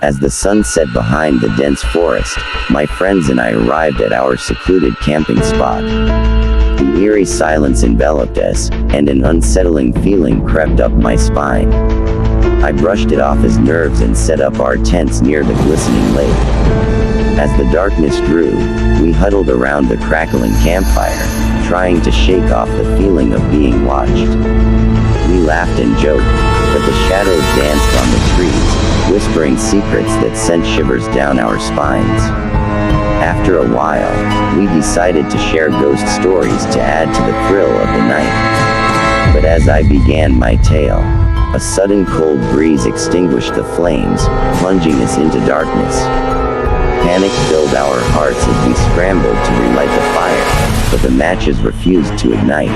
As the sun set behind the dense forest, my friends and I arrived at our secluded camping spot. The eerie silence enveloped us, and an unsettling feeling crept up my spine. I brushed it off as nerves and set up our tents near the glistening lake. As the darkness grew, we huddled around the crackling campfire, trying to shake off the feeling of being watched. We laughed and joked, but the shadows danced on the trees, whispering secrets that sent shivers down our spines. After a while, we decided to share ghost stories to add to the thrill of the night. But as I began my tale, a sudden cold breeze extinguished the flames, plunging us into darkness. Panic filled our hearts as we scrambled to relight the fire, but the matches refused to ignite.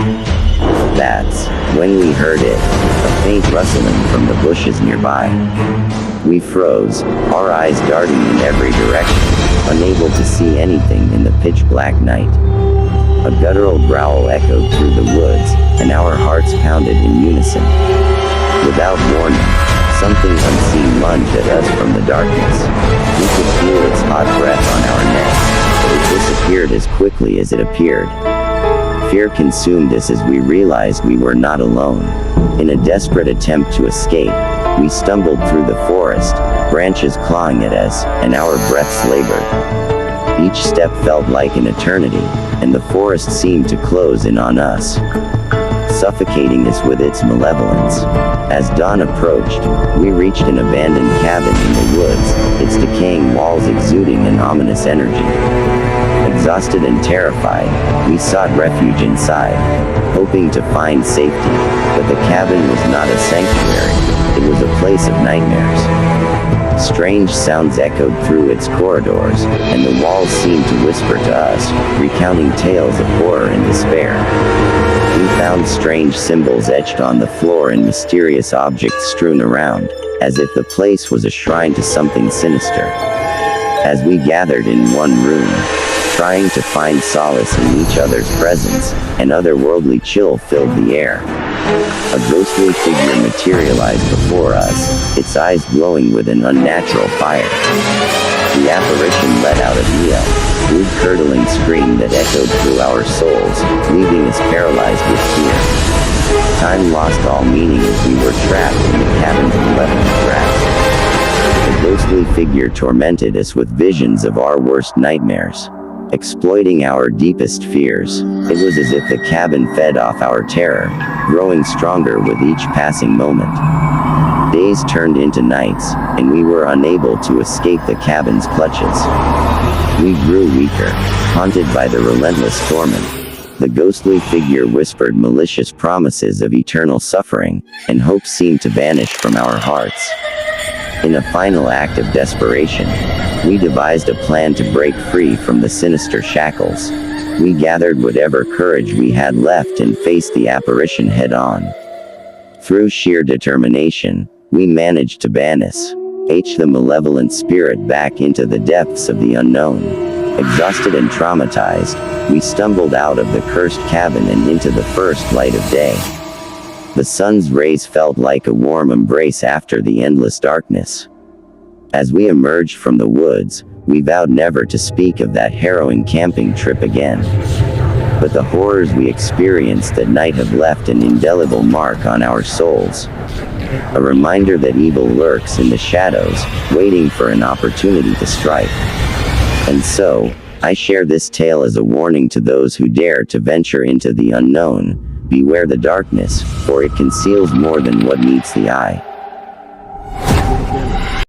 That's when we heard it, a faint rustling from the bushes nearby. We froze, our eyes darting in every direction, unable to see anything in the pitch-black night. A guttural growl echoed through the woods, and our hearts pounded in unison. Without warning, something unseen lunged at us from the darkness. We could feel its hot breath on our necks, but it disappeared as quickly as it appeared. Fear consumed us as we realized we were not alone. In a desperate attempt to escape, we stumbled through the forest, branches clawing at us, and our breaths labored. Each step felt like an eternity, and the forest seemed to close in on us, suffocating us with its malevolence. As dawn approached, we reached an abandoned cabin in the woods, its decaying walls exuding an ominous energy. Exhausted and terrified, we sought refuge inside, hoping to find safety, but the cabin was not a sanctuary, it was a place of nightmares. Strange sounds echoed through its corridors, and the walls seemed to whisper to us, recounting tales of horror and despair. We found strange symbols etched on the floor and mysterious objects strewn around, as if the place was a shrine to something sinister. As we gathered in one room, trying to find solace in each other's presence, an otherworldly chill filled the air. A ghostly figure materialized before us, its eyes glowing with an unnatural fire. The apparition let out a yell, blood-curdling scream that echoed through our souls, leaving us paralyzed with fear. Time lost all meaning as we were trapped in the cabin's malevolent grasp. The ghostly figure tormented us with visions of our worst nightmares, exploiting our deepest fears. It was as if the cabin fed off our terror, growing stronger with each passing moment. Days turned into nights, and we were unable to escape the cabin's clutches. We grew weaker, haunted by the relentless torment. The ghostly figure whispered malicious promises of eternal suffering, and hope seemed to vanish from our hearts. In a final act of desperation, we devised a plan to break free from the sinister shackles. We gathered whatever courage we had left and faced the apparition head-on. Through sheer determination, we managed to banish the malevolent spirit back into the depths of the unknown. Exhausted and traumatized, we stumbled out of the cursed cabin and into the first light of day. The sun's rays felt like a warm embrace after the endless darkness. As we emerged from the woods, we vowed never to speak of that harrowing camping trip again. But the horrors we experienced that night have left an indelible mark on our souls. A reminder that evil lurks in the shadows, waiting for an opportunity to strike. And so, I share this tale as a warning to those who dare to venture into the unknown. Beware the darkness, for it conceals more than what meets the eye.